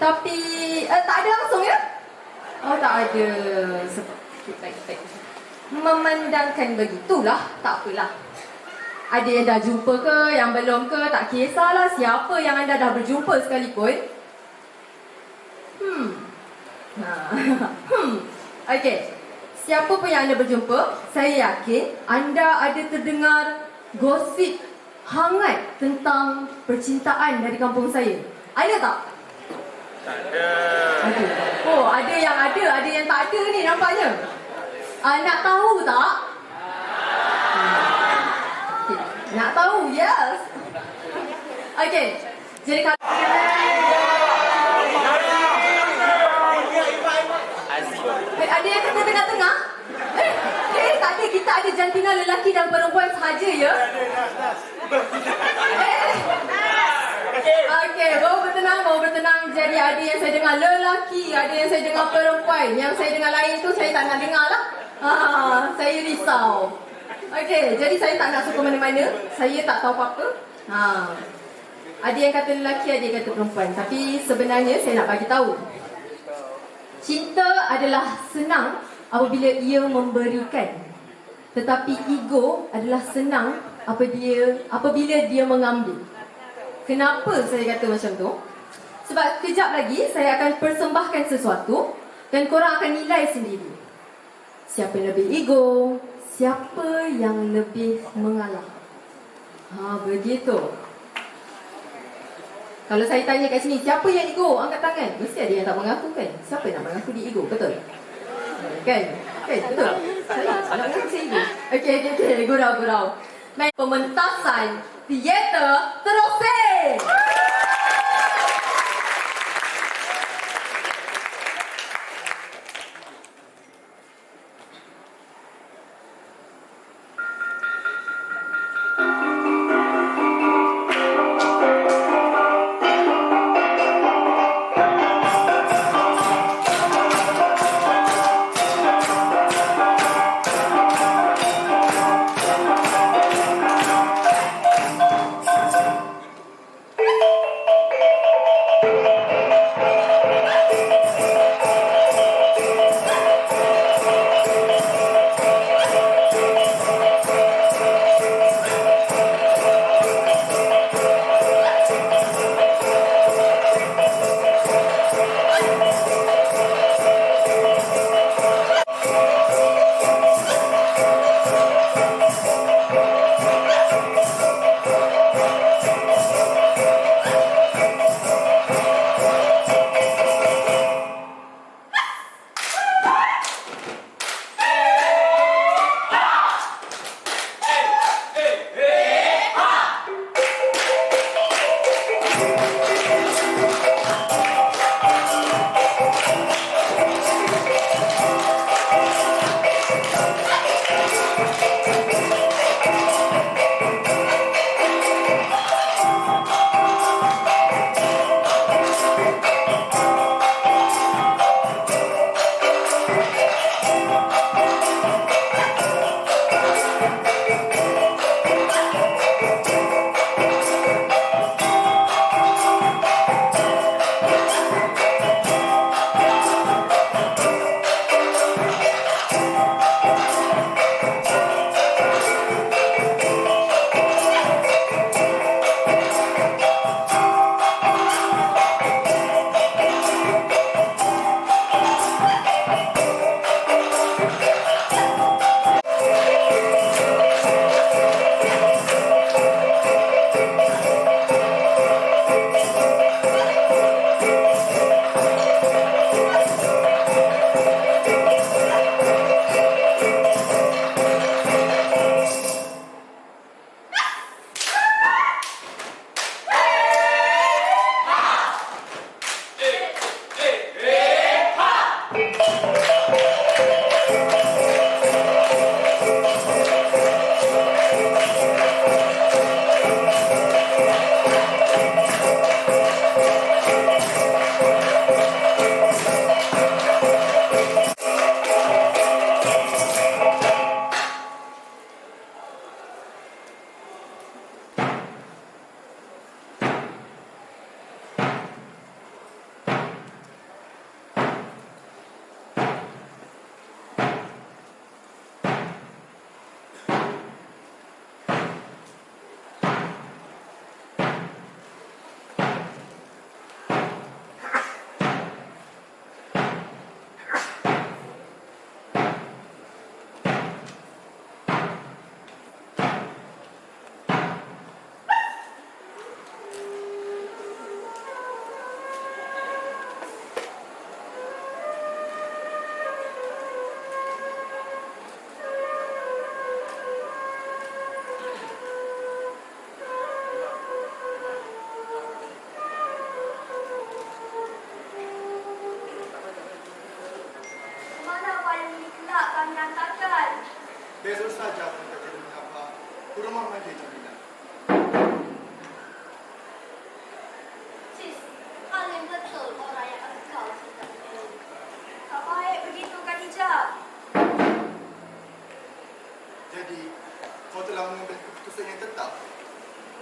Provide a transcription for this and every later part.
Tapi tak ada langsung ya? Oh, tak ada. Baik. Memandangkan begitulah, tak apalah. Ada yang dah jumpa ke, yang belum ke, tak kisahlah siapa yang anda dah berjumpa sekalipun. Okey. Siapa pun yang anda berjumpa, saya yakin anda ada terdengar gosip hangat tentang percintaan dari kampung saya. Ada tak? Tak ada. Ada. Oh, ada yang tak ada ni nampaknya. Nak tahu tak? Okay. Nak tahu? Yes. Okey. Jadi kalau ada yang kata tengah-tengah? Tak ada. Kita ada jantina lelaki dan perempuan sahaja ya. Okey, baru bertenang. Jadi ada yang saya dengar lelaki, ada yang saya dengar perempuan. Yang saya dengar lain tu saya tak nak dengar lah. Saya risau. Okey, jadi saya tak nak suka mana-mana. Saya tak tahu apa-apa. Ada yang kata lelaki, ada yang kata perempuan. Tapi sebenarnya saya nak bagi tahu. Cinta adalah senang apabila ia memberikan. Tetapi ego adalah senang apabila dia mengambil. Kenapa saya kata macam tu? Sebab kejap lagi saya akan persembahkan sesuatu dan korang akan nilai sendiri. Siapa yang lebih ego, siapa yang lebih mengalah. Begitu. Kalau saya tanya kat sini, siapa yang ego? Angkat tangan. Mesti ada yang tak mengaku kan? Siapa yang nak mengaku dia ego? Betul? Kan? Betul? Saya nak mengaku saya ego. Okey. Gurau. Baik, pementasan teater terusin!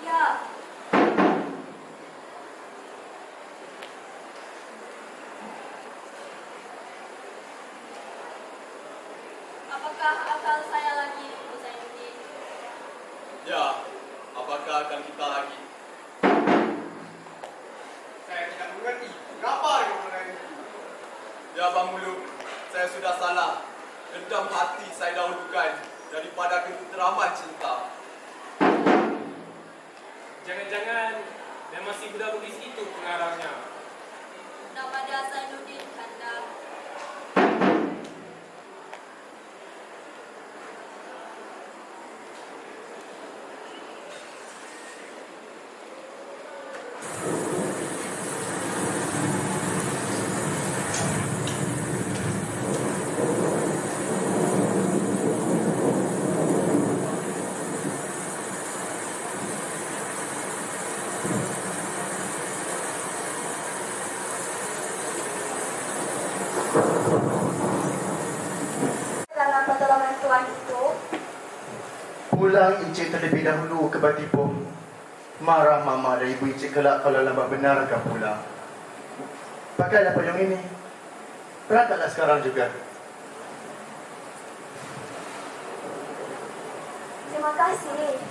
Ya. Apakah akal saya lagi, Bu Zainuddin? Ya, apakah akan kita lagi? Saya tidak mengerti. Kenapa yang mengenai? Ya, Bang Mulu, saya sudah salah. Dendam hati saya dahulukan daripada ketenteraman cinta. Jangan-jangan memang si budak berbis itu pengarangnya. Nama dia Zainuddin, Kanda. Dalam pertolongan Tuhan itu, Pulang Encik terlebih dahulu ke Batipo. Marah Mama dan Ibu Encik kelak kalau lambat benarkah pulang. Pakailah payung ini. Berangkatlah sekarang juga. terima kasih.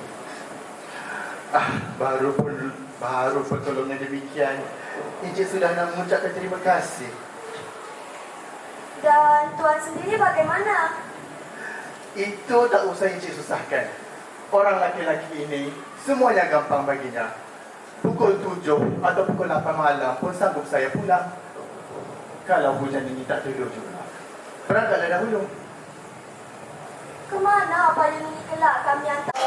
Baru pertolongan demikian. Encik sudah nak mengucapkan terima kasih. Dan Tuhan sendiri bagaimana? Itu tak usah Encik susahkan. Orang laki-laki ini semuanya gampang baginya. Pukul 7 atau pukul 8 malam pun sanggup saya pulang. Kalau hujan ini tak tidur juga. Berangkatlah dahulu. Kemana payung ini kelak kami hantar?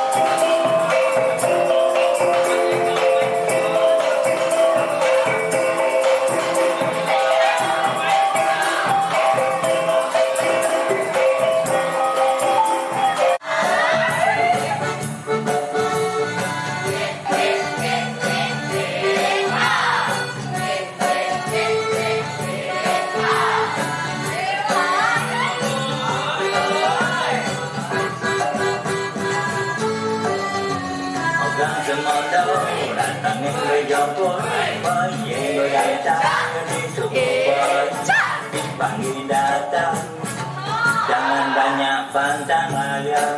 Orang semodal datang berjemput, bayi berdatang di sumber, dipanggil datang, jangan banyak pantang ayam.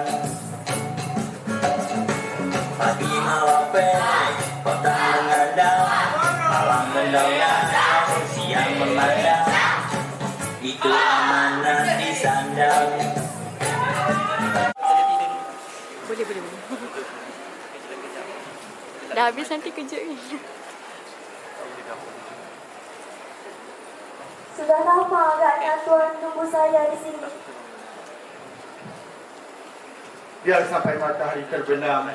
Pagi mawapet, petang mengadang, malam mendorong, siang memandang, itu amanah di sandang. Boleh. Dah habis nanti kejut ni. Sudah lama agaknya Tuhan tunggu saya di sini. Biar sampai matahari terbenam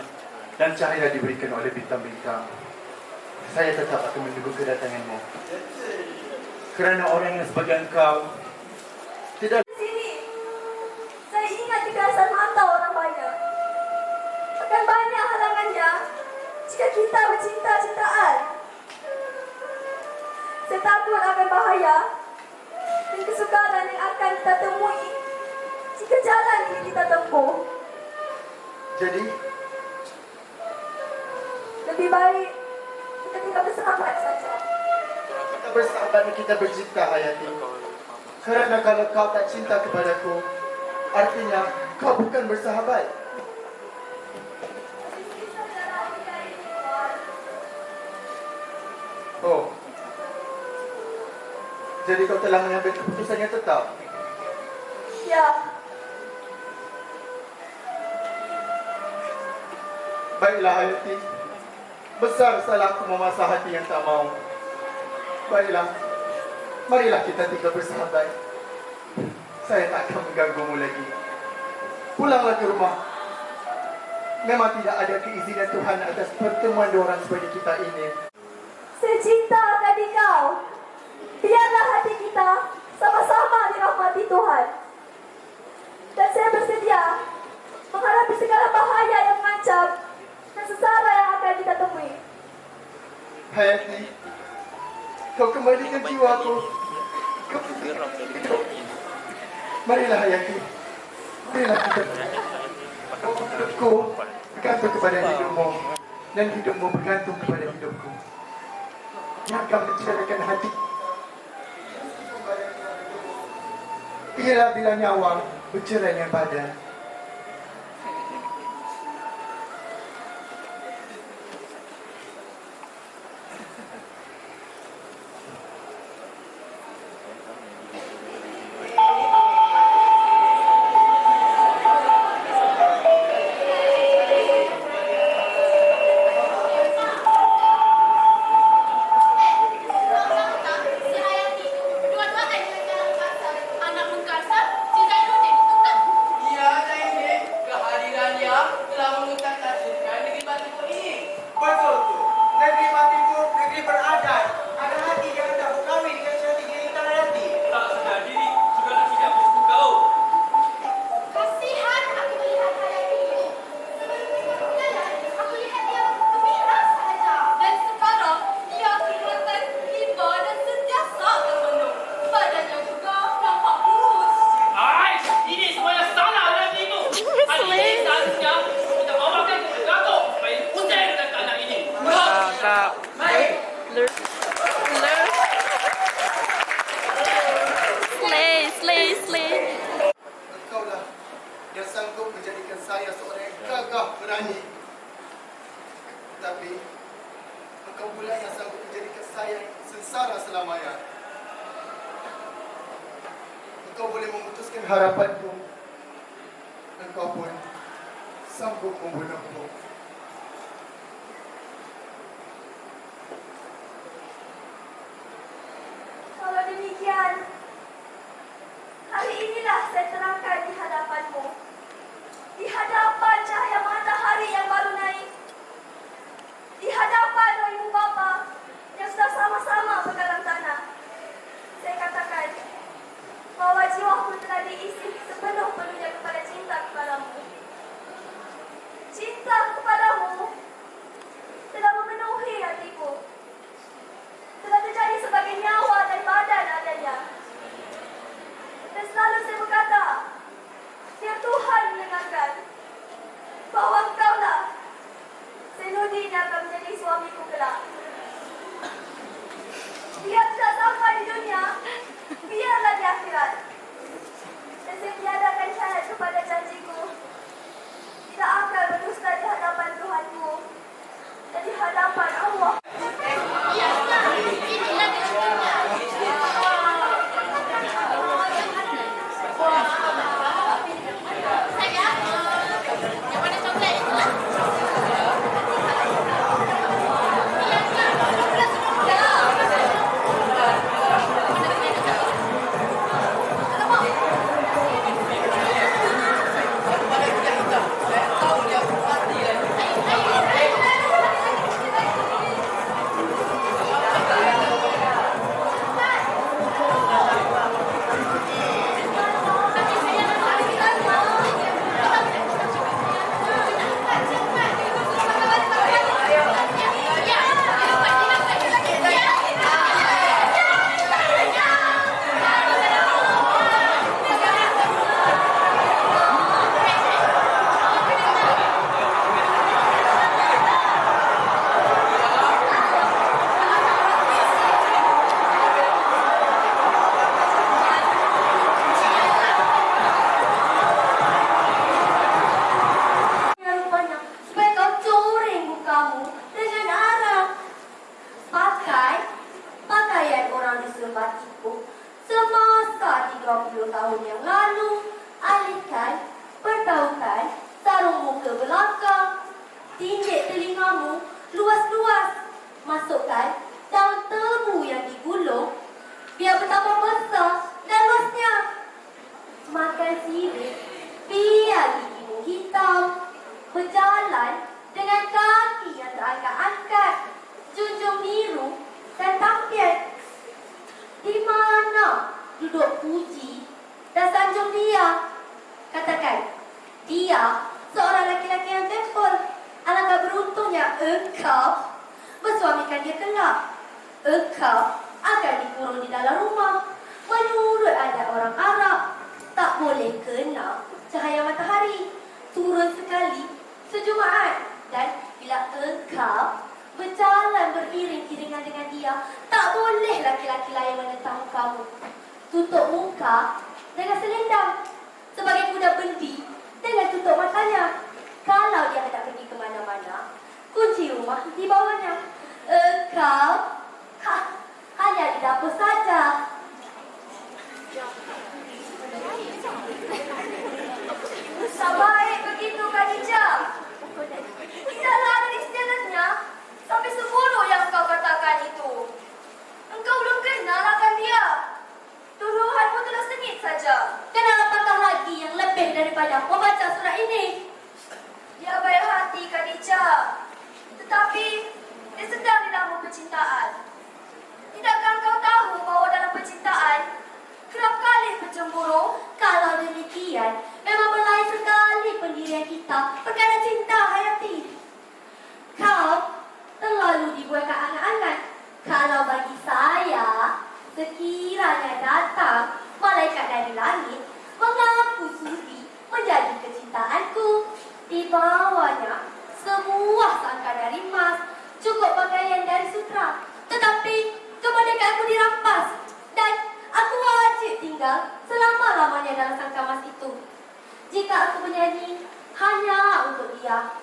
dan cahaya diberikan oleh bintang-bintang. Saya tetap akan menunggu kedatanganmu. Kerana orang yang sebagai engkau tidak Di sini, saya ingat kekerasan mata orang banyak. Akan banyak halangannya jika kita bercinta-cintaan. Saya takut akan bahaya dan kesukaran yang akan kita temui jika jalan ini kita tempuh. jadi Lebih baik kita tinggal bersahabat saja. kita bersahabat dan kita bercinta, Hayati. Kerana kalau kau tak cinta kepadaku, artinya kau bukan bersahabat. Oh, jadi kau telah mengambil keputusan yang tetap. Ya, Baiklah, Hayati. Besar salahku memaksa hati yang tak mau. Baiklah, marilah kita tinggal bersahabat. Saya tak akan mengganggumu lagi. Pulanglah ke rumah. Memang tidak ada keizinan Tuhan atas pertemuan dua orang seperti kita ini. saya cinta akan kau. Biarlah hati kita sama-sama dirahmati Tuhan. Dan saya bersedia menghadapi segala bahaya yang mengancam dan sesara yang akan kita temui. Hayati, kau kembalikan jiwaku. Marilah, Hayati. Marilah kita. Hidupku gantung kepada hidupmu. dan hidupmu bergantung kepada hidupku. Yang akan menceraikan hati ialah bila nyawa bercerai dengan badan. Betul tu. Negeri Matiku, negeri beradat. Ada hati yang hendak berkahwin dengan cantik yang tanah hati. Tak sedar diri, sudahlah tidak bersuka kau. Kasihan aku melihat hayati itu. Dan aku lihat dia gembira sahaja. Dan sekarang dia kelihatan riba dan sentiasa termenung. Badannya juga nampak kurus. Hai, ini semuanya salah lagi itu. Hari ini seharusnya kita bawakan ke Datuk supaya usai dengan tanah ini. Slay. Engkaulah yang sanggup menjadikan saya seorang yang gagah berani. Tapi engkau pula yang sanggup menjadikan saya sengsara selamanya. Engkau boleh memutuskan harapanku. Engkau pun sanggup membunuhku. Kalau demikian, hari inilah saya terangkan di hadapanmu. Di hadapan cahaya matahari yang baru naik. Di hadapan ibu bapa yang sudah sama-sama pegang tanah. Saya katakan bahwa jiwaku telah diisi sepenuh-penuhnya kepada cinta kepadamu. Cinta kepadamu telah memenuhi hatiku. Telah terjadi sebagai nyawa dan badan adanya. Dan selalu saya berkata, biar Tuhan mendengarkan bahawa engkaulah Senudin yang akan menjadi suamiku kelak. Biar tidak sampai di dunia, biarlah di akhirat. Dan saya tiadakan syarat kepada janjiku. Tidak akan berdusta di hadapan Tuhanku dan di hadapan Allah. Semasa 30 tahun yang lalu, alihkan, bertaukan, sarung muka belakang, tindik telingamu luas-luas, masukkan daun tebu yang digulung, biar bertambah besar dan luasnya. Makan sirih, biar gigimu hitam, berjalan dengan kaki yang terangkat-angkat, junjung biru dan tampian. Di mana duduk puji dan sanjung dia? Katakan, dia seorang laki-laki yang tempel. Alangkah beruntungnya engkau bersuamikan dia kelak. Engkau akan dikurung di dalam rumah. Menurut adat orang Arab, tak boleh kena cahaya matahari. Turun sekali sejumaat dan Bila engkau berjalan beriring-iringan dengan dia, tak boleh laki-laki lain menentang kamu. Tutup muka dengan selendang sebagai kuda bendi dengan tutup matanya. Kalau dia hendak pergi ke mana-mana, kunci rumah di bawahnya. Engkau hanya di dapur saja. Tak baik begitu, Khadijah. Tidaklah ada istilahnya sampai seburuk yang kau katakan itu. Engkau belum kenal akan dia. Tuduhanmu telah sengit saja. Kenapakah lagi yang lebih daripada membaca surat ini? Dia baik hati, Khadijah. Tetapi dia sedang di dalam percintaan. Tidakkah kau tahu bahawa dalam percintaan kerap kali bercemburu? Kalau demikian, memang berlain sekali pendirian kita perkara cinta, Hayati. Kau terlalu dibuatkan angan-angan. Kalau bagi saya, sekiranya datang malaikat dari langit mengaku sudi menjadi kecintaanku, di bawahnya semua sangka dari emas, cukup pakaian dari sutra, tetapi kemerdekaanku dirampas dan aku wajib tinggal selama-lamanya dalam sangka emas itu. Jika aku bernyanyi, hanya untuk dia.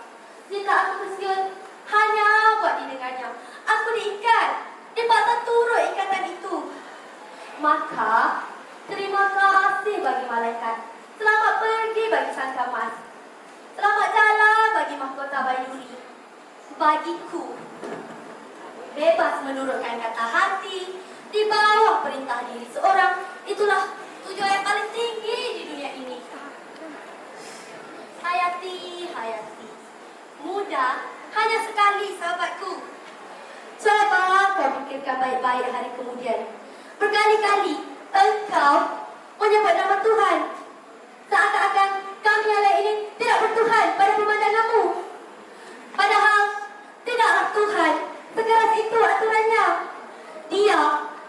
Jika aku bersiul, hanya buat didengarnya. Aku diikat, dipaksa turut ikatan itu. Maka, terima kasih bagi malaikat. Selamat pergi bagi sangka emas. Selamat jalan bagi mahkota Bayuri. Bagiku, bebas menurutkan kata hati di bawah perintah diri seorang, itulah tujuan yang paling tinggi di dunia ini. Hayati, Hayati, muda hanya sekali, sahabatku. Coba kau fikirkan baik-baik hari kemudian. Berkali-kali engkau menyebut nama Tuhan, seakan-akan kami yang lain ini tidak bertuhan pada pemandanganmu. Padahal tidaklah Tuhan sekeras itu aturannya. Dia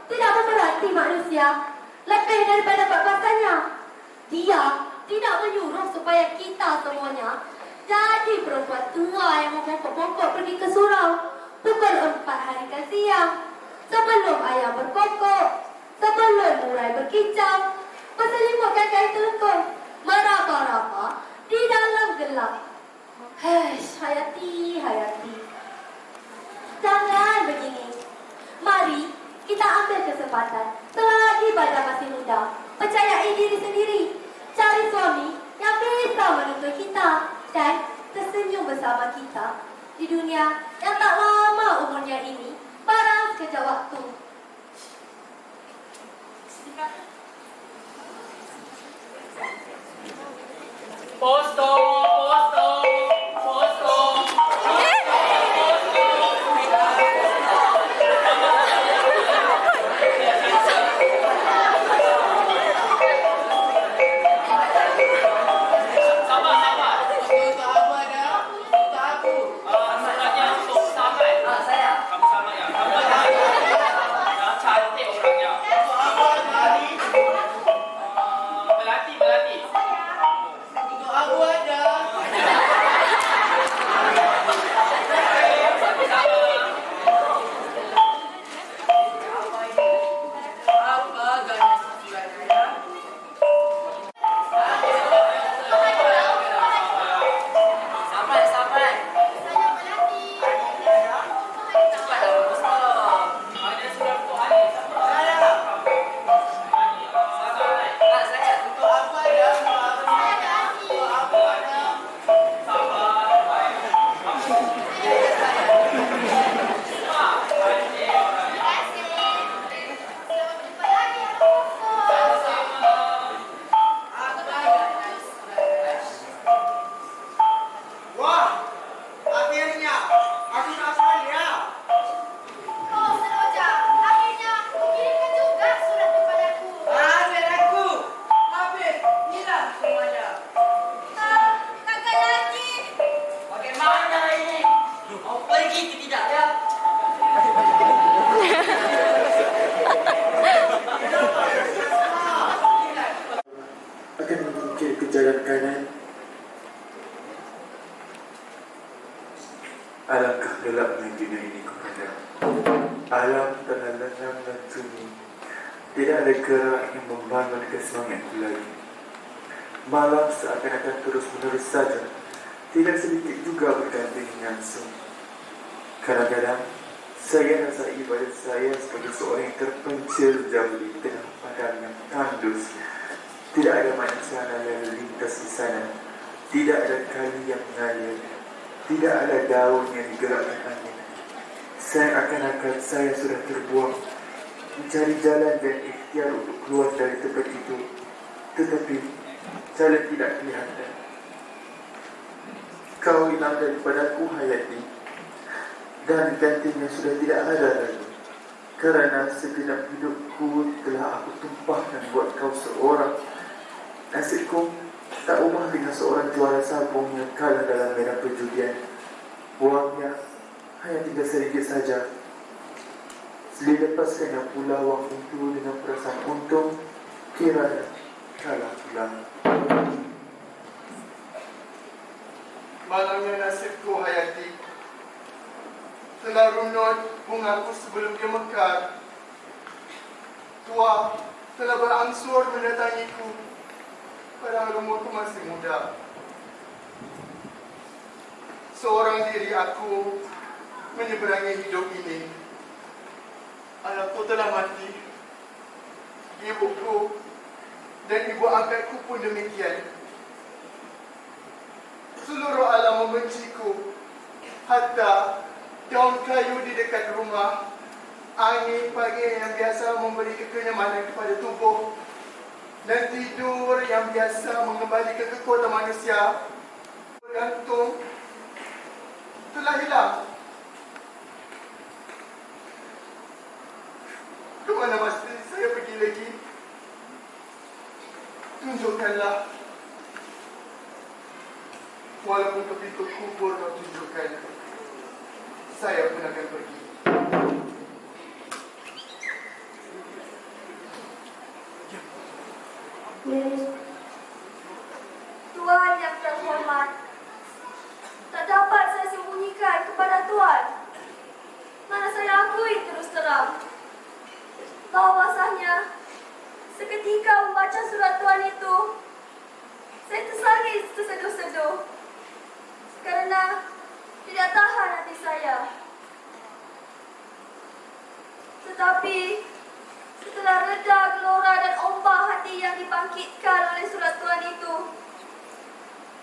tidak memerhati manusia lebih daripada bapaknya. Dia tidak menyuruh supaya kita semuanya jadi perempuan tua yang membongkok-bongkok pergi ke surau pukul 4 hari ke siang, sebelum ayam berkokok, sebelum murai berkicau, berselimutkan kain telekung, meraba-raba di dalam gelap. Hayati, Hayati, jangan begini. Mari kita ambil kesempatan selagi badan masih muda. Percayai diri sendiri. Cari suami yang bisa menuntut kita dan tersenyum bersama kita di dunia yang tak lama umurnya ini. Barang sekejap waktu. Posto, posto, posto. Aku ada. gelapnya dunia ini kepada alam telah lengang dan sunyi. Tidak ada gerak yang membangun kesemangatku lagi. Malam seakan-akan terus-menerus saja, tidak sedikit juga berganti langsung. Kadang-kadang saya rasa ibadat saya sebagai seorang yang terpencil jauh di tengah padang yang tandus. Tidak ada manusia lalu lintas di sana. Tidak ada kali yang mengalir. Tidak ada daun yang digerakkan angin. Saya akan saya sudah terbuang mencari jalan dan ikhtiar untuk keluar dari tempat itu. Tetapi jalan tidak kelihatan. Kau hilang daripadaku, Hayati, dan gantinya sudah tidak ada lagi. Karena segenap hidupku telah aku tumpahkan buat kau seorang. Nasibku tak ubah dengan seorang juara sabung yang kalah dalam medan perjudian. Uangnya hanya tinggal sedikit saja. Dilepaskannya pula wang itu dengan perasaan untung, kiranya kalah pula. Malangnya nasibku, Hayati. Telah runut bungaku sebelum dia mekar. Tua telah berangsur mendatangiku, padahal umurku masih muda. Seorang diri aku menyeberangi hidup ini. Anakku telah mati, ibuku dan ibu angkatku pun demikian. Seluruh alam membenciku, hatta daun kayu di dekat rumah, angin pagi yang biasa memberi kenyamanan kepada tubuh, dan tidur yang biasa mengembalikan kekuatan manusia bergantung telah hilang. Ke mana mesti saya pergi lagi? Tunjukkanlah. Walaupun ke pintu kubur kau tunjukkan, saya pun akan pergi. Tuan yang terhormat, tak dapat saya sembunyikan kepada Tuan. Mana saya akui terus terang bahawasanya seketika membaca surat Tuan itu, saya tersangis terseduh-seduh kerana tidak tahan hati saya. Tetapi setelah reda gelora dan ombak hati yang dibangkitkan oleh surat Tuan itu,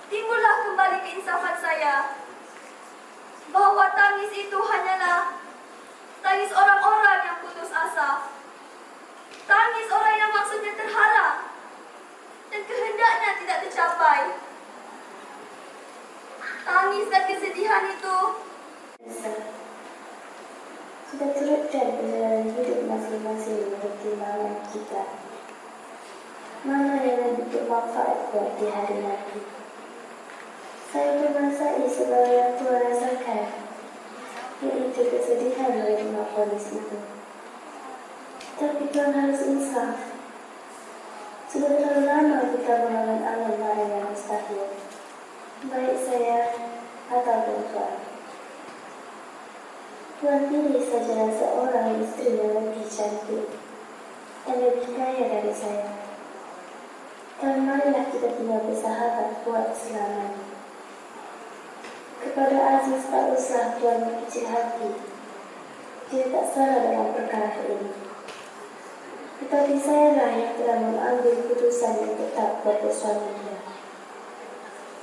timbullah kembali keinsafan saya bahawa tangis itu hanyalah tangis orang-orang yang putus asa, tangis orang yang maksudnya terhalang dan kehendaknya tidak tercapai. Tangis dan kesedihan itu sudah turutkan perjalanan hidup masing-masing menurut timbangan kita. Mana yang lebih bermanfaat buat di hari nanti? Saya bermasai segala yang Tuhan rasakan, iaitu kesedihan menerima polis itu. Tapi Tuhan harus insaf. Sudah terlalu lama kita melawan alam barang yang mustahil, baik saya ataupun Tuhan. Tuhan pilih saja seorang istri yang lebih cantik dan lebih kaya dari saya. Dan marilah kita tinggal bersahabat buat selamanya. Kepada Aziz tak usah Tuhan berkecil hati. Dia tak salah dalam perkara ini. Tetapi sayalah yang telah mengambil keputusan yang tetap pada suami dia.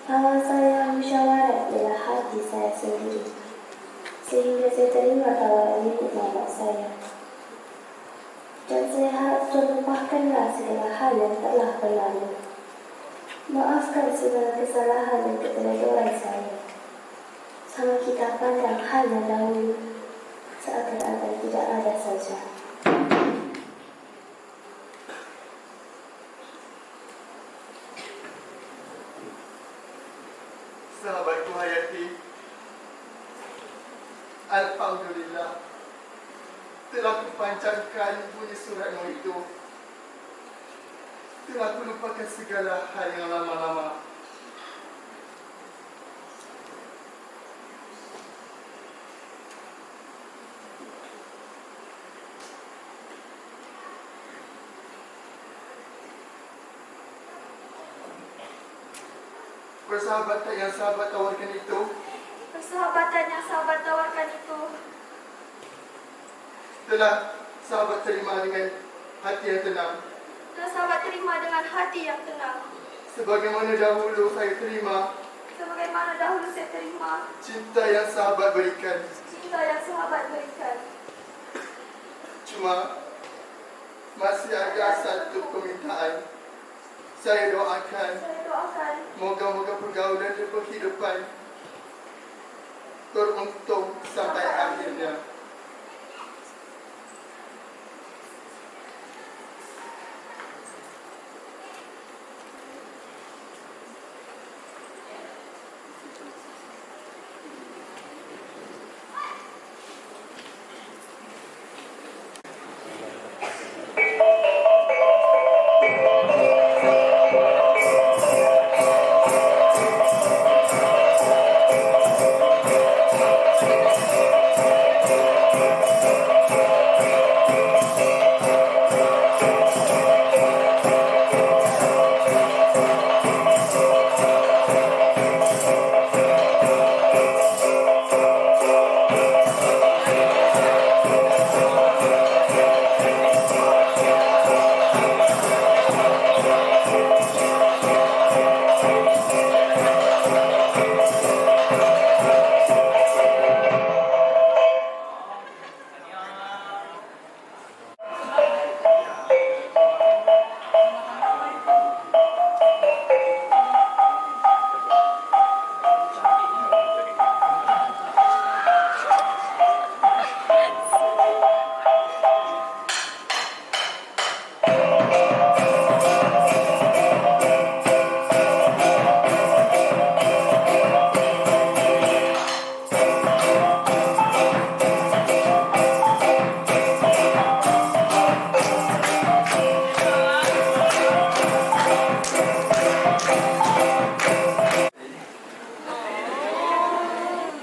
Awal saya musyawarah ialah hati saya sendiri, sehingga saya terima tawaran ini mamak saya. Dan saya harap Tuhan lupakanlah segala hal yang telah berlalu. Maafkan segala kesalahan dan keteledoran saya. Sama kita pandang hal yang dahulu seakan-akan tidak ada saja. Sahabatku Hayati, alhamdulillah telah kupanjangkan bunyi suratmu itu. Telah kulupakan segala hal yang lama-lama. persahabatan yang sahabat tawarkan itu Persahabatan yang sahabat tawarkan itu telah sahabat terima dengan hati yang tenang. telah sahabat terima dengan hati yang tenang. Sebagaimana dahulu saya terima Sebagaimana dahulu saya terima cinta yang sahabat berikan. cinta yang sahabat berikan. Cuma masih ada satu permintaan. Saya doakan Saya doakan moga-moga pergaulan dan kehidupan beruntung sampai akhirnya.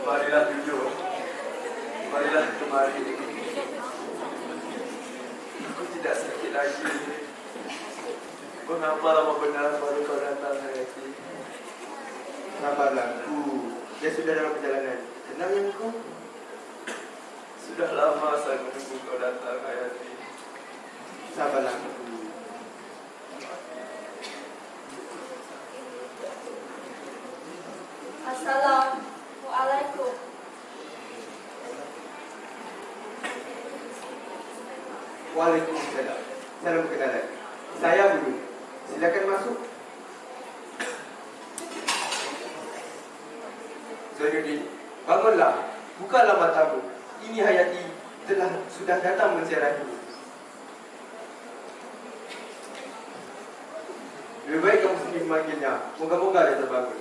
Marilah duduk. Marilah kemari. Aku tidak sakit lagi. Mengapa lama benar baru kau datang, Hayati? Sabarlah, dia sudah dalam perjalanan. Tenang ya, Miko. Sudah lama saya menunggu kau datang, Hayati. Sabarlah, Assalamualaikum. Waalaikumsalam. Salam perkenalan. Saya Budi. Silakan masuk. Zainuddin, bangunlah. Bukalah matamu. Ini Hayati sudah datang menziarahimu. Lebih baik kamu sendiri memanggilnya. Moga-moga dia terbangun.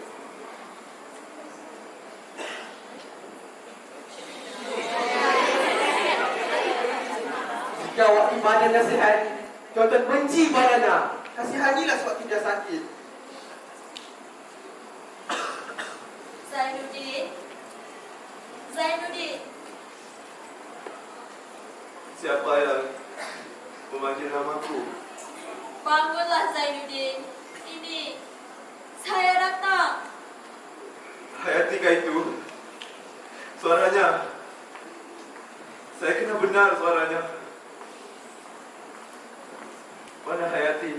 Jika awak ibadah nasihat, tuan-tuan benci padanya. Kasihanilah sewaktu dia sakit. Zainuddin. Siapa yang memanggil namaku? Bangunlah Zainuddin. Ini saya datang. Hayati kah itu? Suaranya. Saya kenal benar suaranya. Mana Hayati?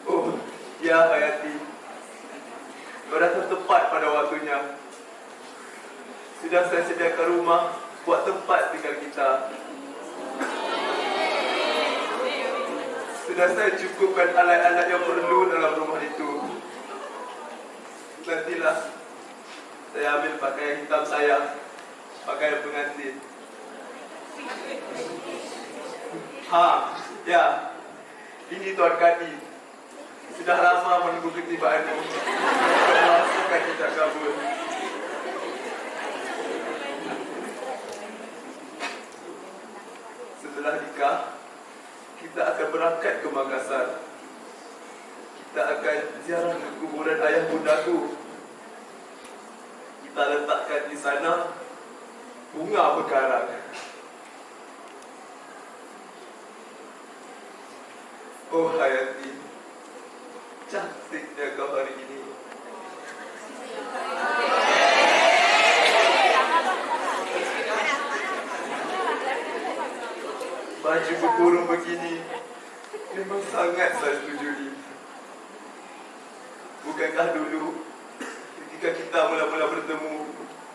Oh, ya Hayati. Kau datang tepat pada waktunya. Sudah saya sediakan rumah buat tempat tinggal kita. Sudah saya cukupkan alat-alat yang perlu dalam rumah itu. Nantilah saya ambil pakaian hitam saya, pakaian pengantin. Ya, ini Tuan Kadi. Sudah lama menunggu ketibaanmu. Maafkan kita kabur. Setelah nikah, kita akan berangkat ke Makassar. Kita akan ziarah ke kuburan ayah bundaku. Kita letakkan di sana bunga berkarang. Oh Hayati, Cantiknya kau hari ini. Baju berkurung begini memang sangat saya setujui. Bukankah dulu ketika kita mula-mula bertemu,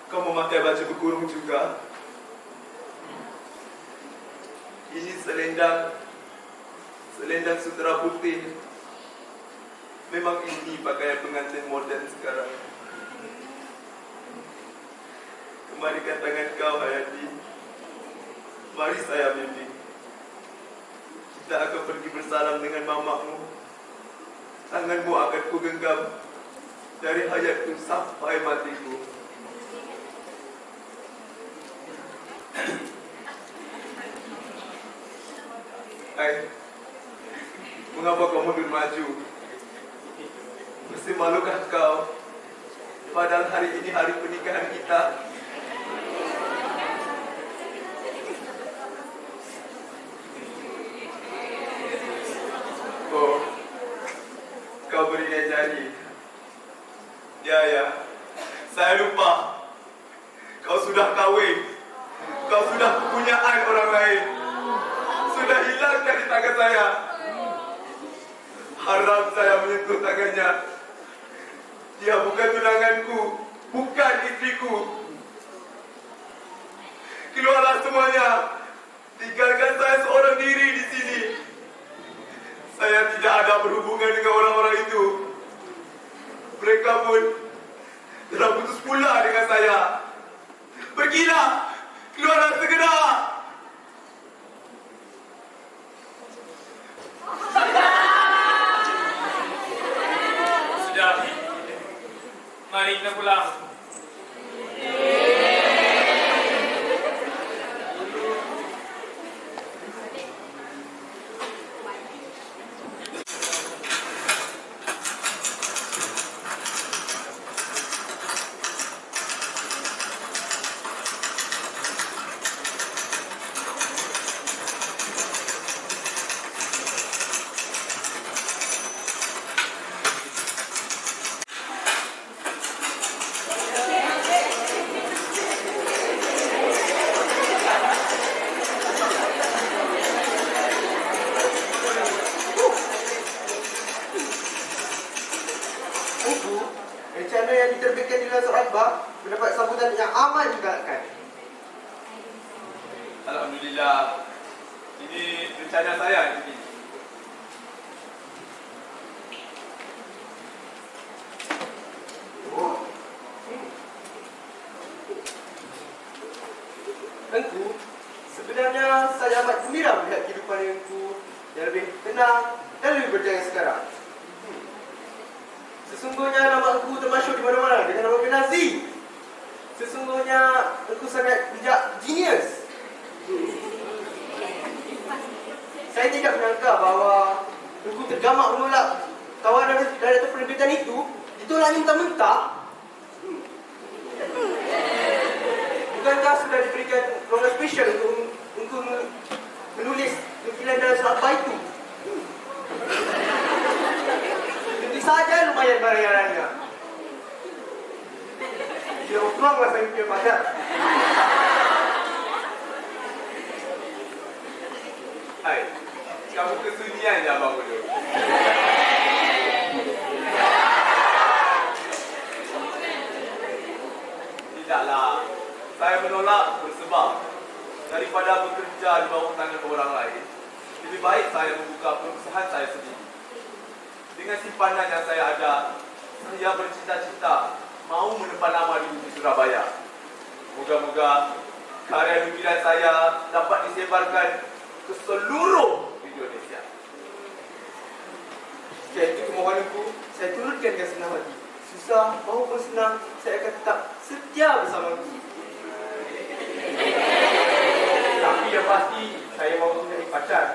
kau memakai baju berkurung juga? Ini selendang sutera putih. Memang ini pakaian pengantin moden sekarang. Kemarikan tangan kau, Hayati. Mari saya bimbing. Kita akan pergi bersalam dengan mamamu. Tanganmu akan ku genggam dari hayatku sampai matiku. Hai, mengapa kau mundur maju? Mesti malukah kau? Padahal hari ini hari pernikahan kita. Oh, kau beri jari. Ya, saya lupa. Kau sudah kawin. Kau sudah kepunyaan orang lain. Sudah hilang dari tangan saya. Harap saya menyentuh tangannya. Dia bukan tunanganku, bukan istriku. Keluarlah semuanya. Tinggalkan saya seorang diri di sini. Saya tidak ada berhubungan dengan orang-orang itu. Mereka pun telah putus pula dengan saya. Pergilah, keluarlah segera. Sudah. Mari kita pulang. Rencana yang diterbitkan di dalam surat khutbah mendapat sambutan yang aman digalakkan. Alhamdulillah. Ini rencana saya ini. Engku, sebenarnya saya amat gembira melihat kehidupan engku yang lebih tenang dan lebih berjaya sekarang. Sesungguhnya nama engku termasyhur di mana-mana dengan nama Benazi. Sesungguhnya engku sangat bijak, genius. Saya tidak menyangka bahawa engku tergamak menolak tawaran dari penerbitan itu. Ditolaknya mentah-mentah. Bukankah sudah diberikan ruangan spesial untuk menulis nukilan dalam surat khutbah itu? Tentu saja lumayan bayarannya. Dia puanglah saya punya pacar. Hai, kamu kesunyian ya Abang Bodoh. Tidaklah. Saya menolak bersebab daripada bekerja di bawah tangan orang lain, lebih baik saya membuka perusahaan saya sendiri. Dengan simpanan yang saya ada, saya bercita-cita mau menempa nama di bumi Surabaya. Moga-moga karya nukilan saya dapat disebarkan ke seluruh Indonesia. Jika itu kemohonanku, saya turutkan dengan senang hati. Susah maupun senang, saya akan tetap setia bersama engku. Tapi yang pasti saya mau menjadi pacar.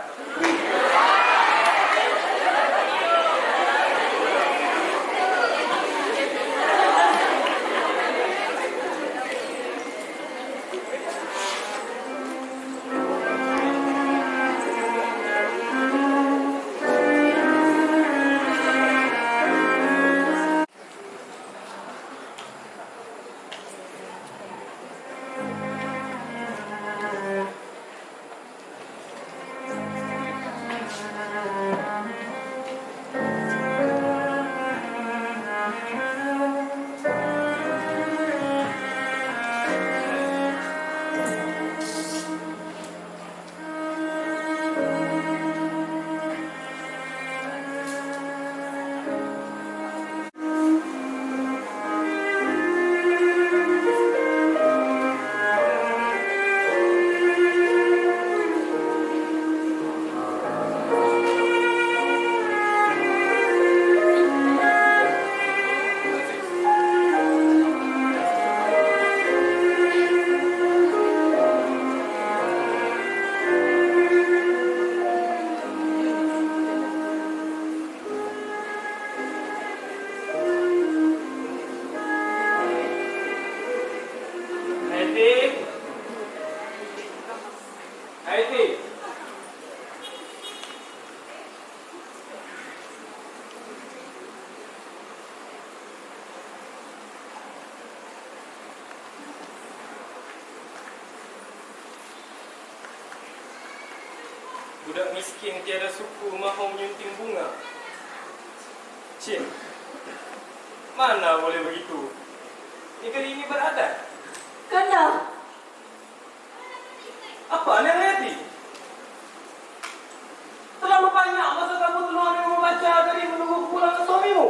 Budak miskin tiada suku mahu menyunting bunga. Cik, mana boleh begitu? Negeri ini beradat. Kanda, Apa yang hati? Terlalu banyak masa kamu telah membaca dari menunggu kepulangan suamimu.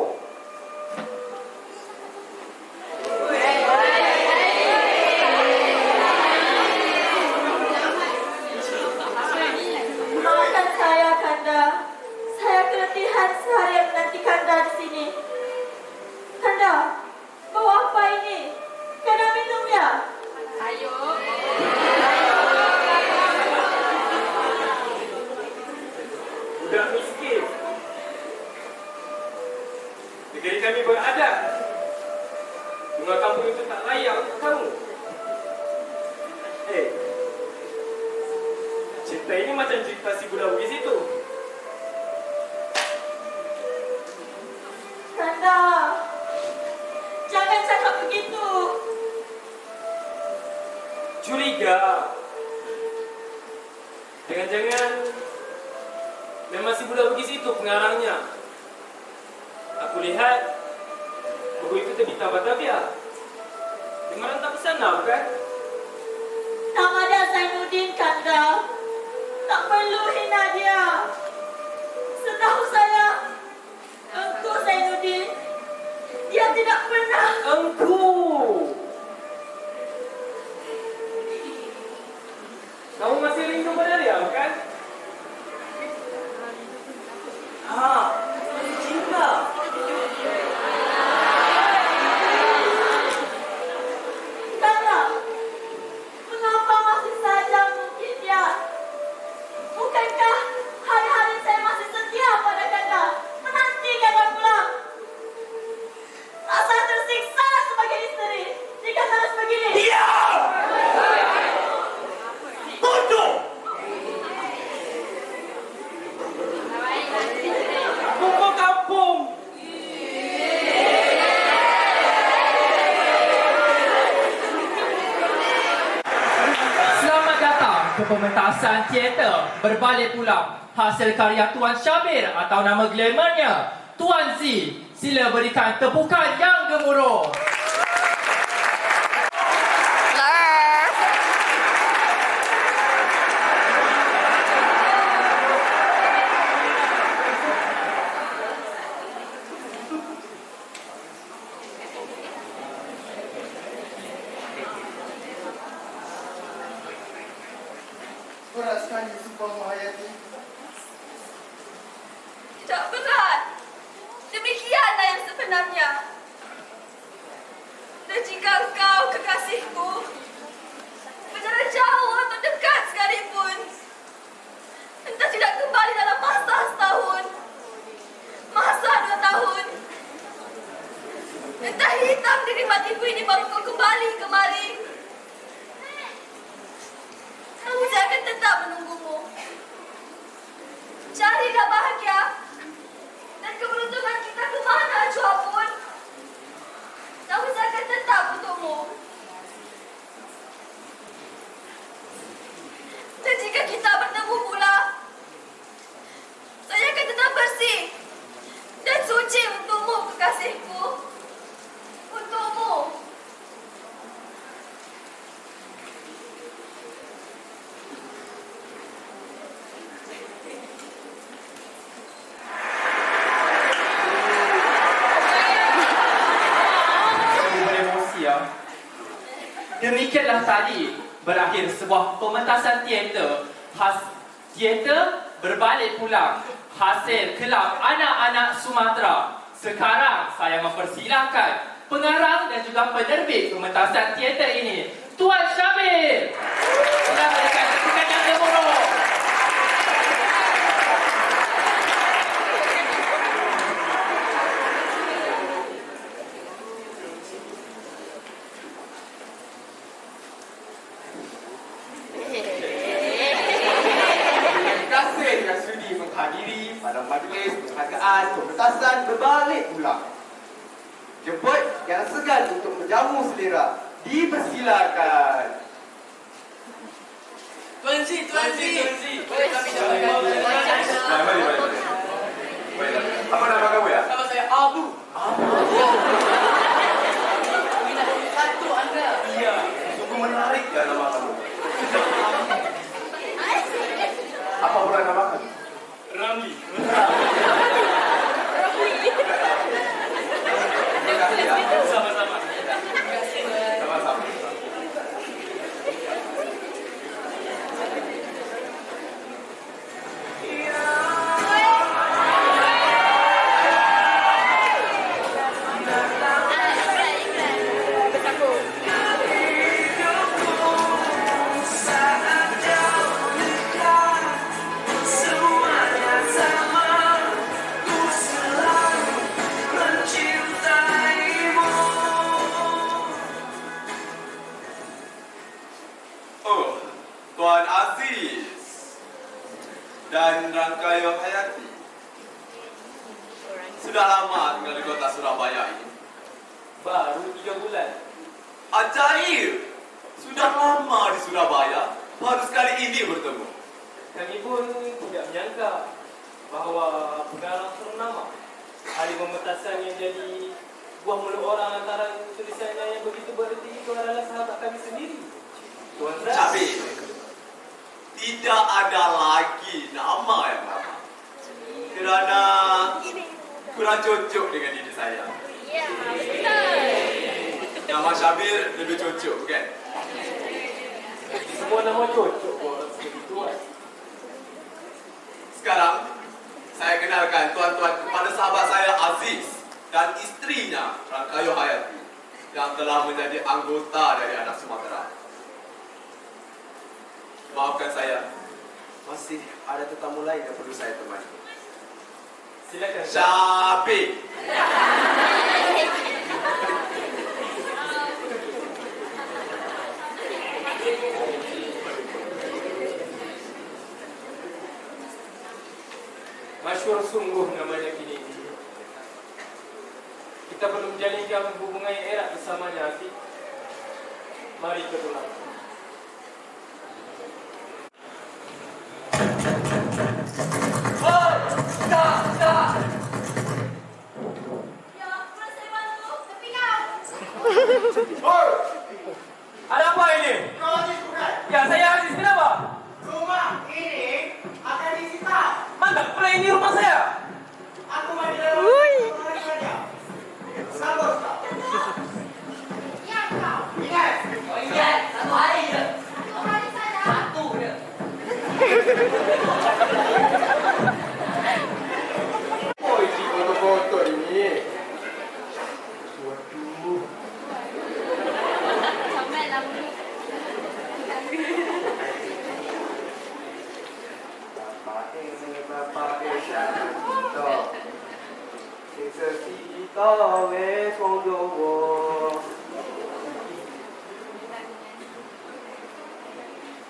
maafkan saya, Kanda. Saya keletihan seharian menanti Kanda di sini. Kanda, bawa apa ini? Kanda minum ya? Budak miskin. Negeri kami beradab. Bunga kampung itu tak layak untuk kamu. Cerita ini macam cerita si budak Bugis itu. Kanda, jangan cakap begitu. Curiga. Jangan-jangan memang si budak Bugis itu pengarangnya. Aku lihat buku itu terbitang Batavia. Dengaran tak pesana, bukan? Nama dia Zainuddin, Kanda. Tak perlu hina dia. Setahu saya, engkau Zainuddin, dia tidak pernah. Engkau. Kamu masih rindu pada dia, bukan? Cinta. Kanda, mengapa masih saja mungkin dia? Bukankah hari-hari saya masih setia pada Kanda, menanti Kanda pulang? Rasa tersiksa sebagai istri jika harus begini. Diam! Bodoh! Buku kampung! Selamat datang ke pementasan teater Berbalik Pulang hasil karya Tuan Syabir atau nama glamournya Tuan Z. Sila berikan tepukan yang gemuruh. Berat sekali sumpah Mahayati. Tidak berat. Demikianlah yang sebenarnya. Dan jika engkau kekasihku berjarak jauh atau dekat sekalipun, entah tidak kembali dalam masa setahun, masa 2 tahun, entah hitam di matiku ini baru kau kembali kemari, saya akan tetap menunggumu. Carilah bahagia dan keberuntungan kita kemana jua pun. Namun saya akan tetap untukmu. Dan jika kita bertemu pula, saya akan tetap bersih dan suci untukmu, kekasihku. Untukmu. Demikianlah tadi berakhir sebuah pementasan teater teater Berbalik Pulang hasil kelab anak-anak Sumatera. Sekarang saya mempersilakan pengarang dan juga penerbit pementasan teater ini, Tuan Syabir. Sila berikan tepukan yang gemuruh. pada majlis penghargaan pementasan Berbalik Pulang. Jemput yang segan untuk menjamu selera, dipersilakan. Tuan Cik, Tuan Mari. Apa nama kamu ya? Nama saya Abu. Satu Anda. Iya, sungguh menarik ya nama kamu. Apa pula nama kamu? Ramli. Terima kasih ya. Sama-sama. Sama-sama. Oh, Tuan Aziz dan Rangkayo Hayati. Sudah lama tinggal di kota Surabaya ini. Baru 3 bulan. Ajaib! Sudah lama di Surabaya, baru sekali ini bertemu. Kami pun tidak menyangka bahawa pengarang ternama ahli pementasan yang jadi buah mulut orang antara tulisannya yang begitu berarti itu adalah sahabat kami sendiri. Tuan Ras. Tapi, tidak ada lagi nama yang lama. Kerana kurang cocok dengan diri saya. Ya, betul. Nama Syabir lebih cocok, bukan? Semua nama cocok buat segitu. Sekarang, saya kenalkan tuan-tuan kepada sahabat saya Aziz dan istrinya Rangkayo Hayati yang telah menjadi anggota dari anak Sumatera. Maafkan saya, masih ada tetamu lain yang perlu saya temani. Silakan. Syabir. Masyhur sungguh namanya kini. Kita perlu menjalinkan hubungan yang erat bersamanya, Aziz. Mari kita pulang. Ada apa ini? Ya, saya Aziz. Kenapa? Rumah ini akan disita. Mantap, pula ini rumah saya. Aku mandi dalam rumah saja. Sabar, Ustaz. Ya, kau. Ingat. Oh iya, 1 hari je. Satu hari saja. 1 je. Oh, isi kotor-kotor ini. Waduh. Sampai lah. Bapak Syahito. Siksa kita wes wong Jawa.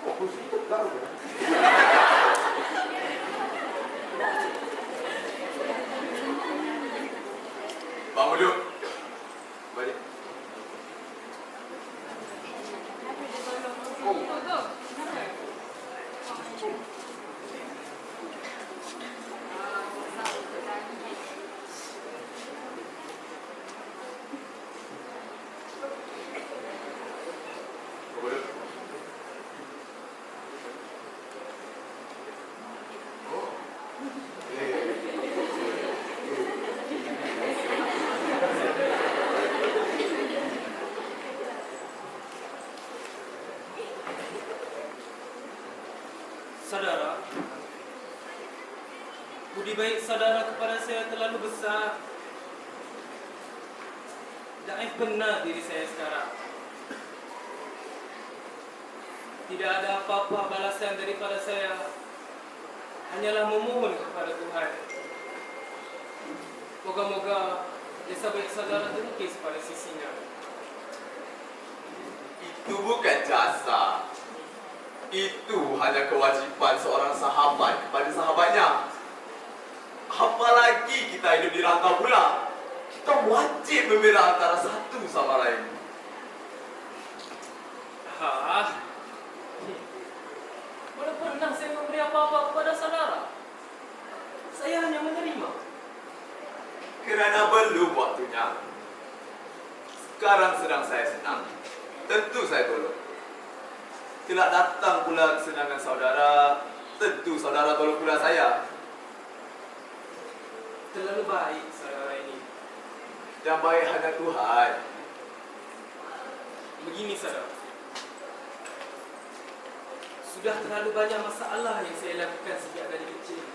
Kok kursi tegak? Bang Mulu. Balik. Saudara, budi baik saudara kepada saya terlalu besar. Daif benar diri saya sekarang. Tidak ada apa-apa balasan daripada saya. Hanyalah memohon kepada Tuhan. Moga-moga desa baik saudara terlukis pada sisinya. Itu bukan jasa. Itu hanya kewajiban seorang sahabat kepada sahabatnya. Apalagi kita hidup di rantau pula. Kita wajib membela antara satu sama lain. Mana pernah sekarang sedang saya senang, tentu saya tolong. Kelak datang pula kesenangan saudara, tentu saudara tolong pula saya. Terlalu baik saudara ini. Yang baik hanya Tuhan. Begini saudara. Sudah terlalu banyak masalah yang saya lakukan sejak dari kecil.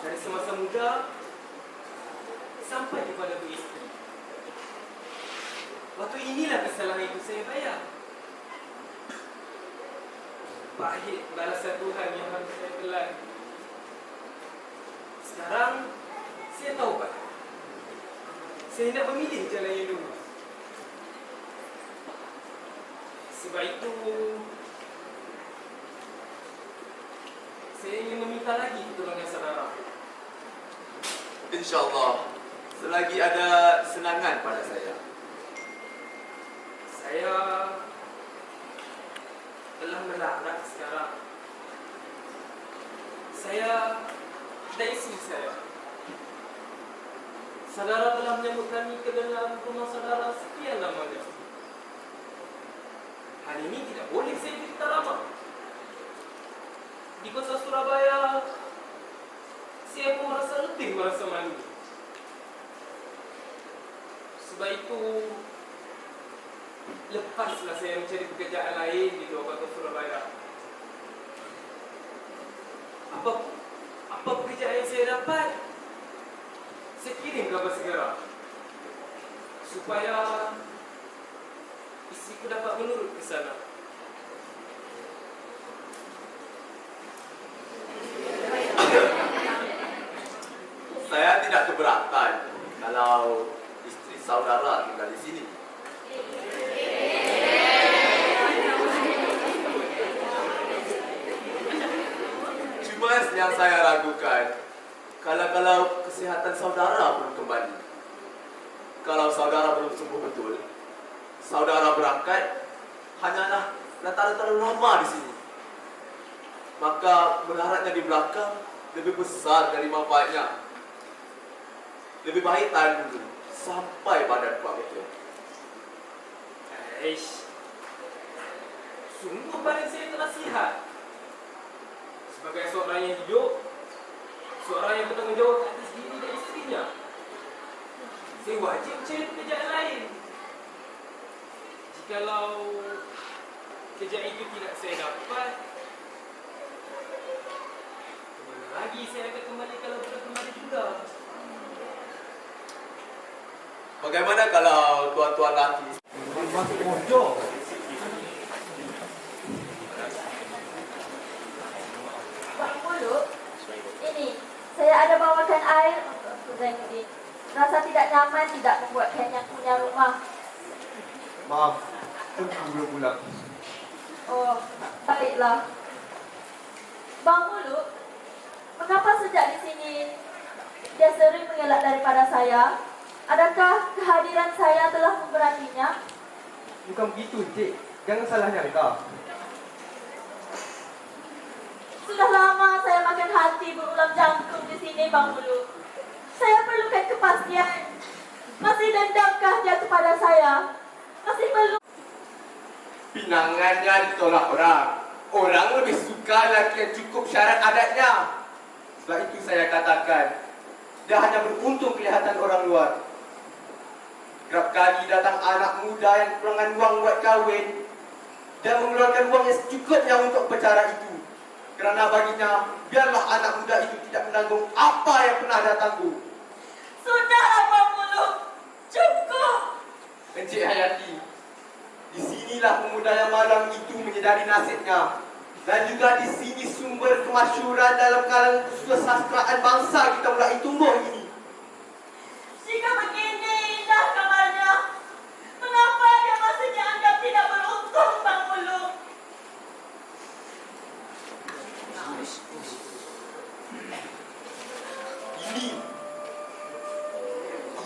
Dari semasa muda sampai kepada beristeri. Waktu inilah kesalahan itu saya bayar. Pahit balasan Tuhan yang harus saya telan. Sekarang saya tahu Pak. Saya nak memilih jalan yang lurus. Sebab itu saya ingin meminta lagi pertolongan saudara. InsyaAllah, selagi ada senangan pada saya. Saya telah melarat sekarang. Saya dan isteri saya. Saudara telah menyambut kami ke dalam rumah saudara sekian lamanya. Hal ini tidak boleh saya cerita lama. Di kota Surabaya, saya pun merasa malu. Sebab itu, lepaslah saya mencari pekerjaan lain di luar kota Surabaya. Apa pekerjaan yang saya dapat, saya kirim kabar segera. Supaya istriku dapat menurut ke sana. Saya tidak keberatan kalau istri saudara tinggal di sini. Cuma yang saya ragukan, kalau kesihatan saudara belum kembali. Kalau saudara belum sembuh betul, saudara berangkat hanyalah terlalu lama di sini. Maka melaratnya di belakang lebih besar dari manfaatnya. Lebih baik tahan dulu sampai badan kuat betul. Sungguh badan saya telah sihat. Sebagai seorang yang hidup, seorang yang bertanggung jawab atas diri dan istrinya, saya wajib mencari pekerjaan lain. Jikalau kerjaan itu tidak saya dapat, kemana lagi saya akan kembali kalau tidak kembali juga? Bagaimana kalau tuan-tuan laki Masuk pojok. Bang Mulu, ini, saya ada bawakan air untuk Zainuddin. Rasa tidak nyaman tidak membuatkan yang punya rumah. Maaf, aku belum pulang. Oh, baiklah. Bang Mulu, mengapa sejak di sini dia sering mengelak daripada saya? Adakah kehadiran saya telah memberatinya? Bukan begitu, Cik. Jangan salah nyangka. Sudah lama saya makan hati berulam jangkung di sini, Bang Mulu. Saya perlukan kepastian. Masih dendamkah dia kepada saya? Masih belum. pinangannya ditolak orang? Orang lebih suka lelaki yang cukup syarat adatnya. Sebab itu saya katakan, dia hanya beruntung kelihatan orang luar. Kerap kali datang anak muda yang kekurangan wang buat kahwin dan mengeluarkan wang yang secukupnya untuk perkara itu. Kerana baginya, biarlah anak muda itu tidak menanggung apa yang pernah dia tanggung. Sudah, Bang Mulu. Cukup. Encik Hayati, di sinilah pemuda yang malang itu menyedari nasibnya. Dan juga di sini sumber kemasyhuran dalam kalangan kesusastraan bangsa kita mulai tumbuh ini. Jika begini indah kamarnya, mengapa dia masih dianggap tidak beruntung, Bang Mulu?